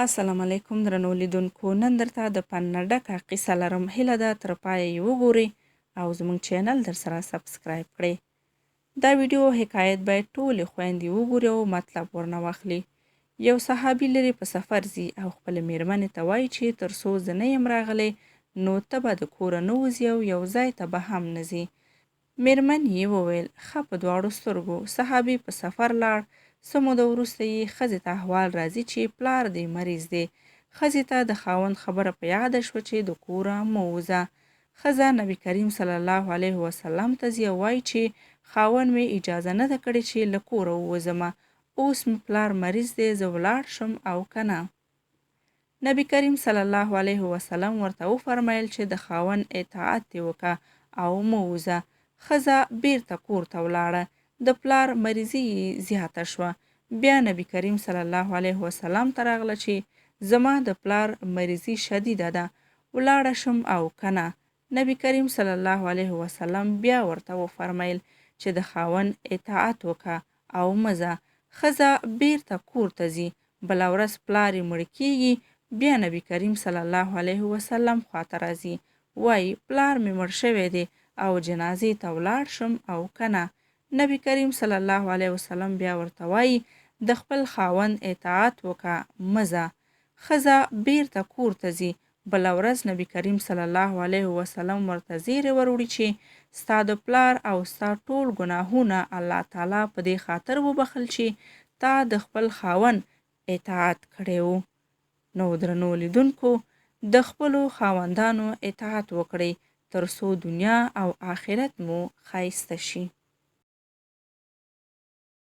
السلام علیکم درنو لیدونکو، نن درته د فن نه ډکه قصه لرم. هیله ده تر پایه یې وګورئ او زموږ چینل درسره سبسکرایب کړئ. دا ویډیو حکایت باید ټولې خویندې وګوري او مطلب ورنه واخلي. یو صحابي لرې په سفر ځي او خپلې میرمنې ته وایي چې تر څو زه نه یم راغلی نو ته به د کوره نه وځې او یو ځای ته به هم نه ځې. میرمن یې وویل ښه په دواړو سترګو. صحابي په سفر لاړ. څه موده وروسته یې ښځې ته احوال راځي چې پلار دې مریض دی. ښځې ته د خاوند خبره په یاده شوه چې د کوره مه وځه. ښځه نبي کریم صلی الله علیه وسلم ته ځي او وایي چې خاوند مې اجازه نه ده کړې چې له کوره ووځمه. اوس مې پلار مریض دی، زه ولاړ شم او که نه؟ نبي کریم صلی الله علیه وسلم ورته وفرمیل چې د خاوند اطاعت دې وکړه او مه وځه. ښځه بیرته کور ته ولاړه. د پلار مریضي یې زیاته شوه. بیا نبي کریم صلی الله علیه وسلم ته راغله چې زما د پلار مریضي شدیده ده، ولاړه شم او که نه؟ نبي کریم صلی الله علیه وسلم بیا ورته وفرمیل چې د خاوند اطاعت وکړه او مه ځه. ښځه بیرته کور ته ځي. بله ورځ پلار یې مړ کیږي. بیا نبي کریم صلی الله علیه وسلم خواته راځي، وایي پلار مې مړ شوی دی او جنازې ته ولاړ شم او که نه؟ نبي کریم صلی الله علیه وسلم بیا ورته وایي د خپل خاوند اطاعت وکړه، مه ځه. ښځه بیرته کور ته ځي. بله ورځ نبي کریم صلی الله علیه وسلم ورته زیری وروړي چې ستا د پلار او ستا ټول ګناهونه الله تعالی په دې خاطر وبخل چې تا د خپل خاوند اطاعت کړی و. نو درنو لیدونکو، د خپلو خاوندانو اطاعت وکړئ تر څو دنیا او آخرت مو ښایسته شي.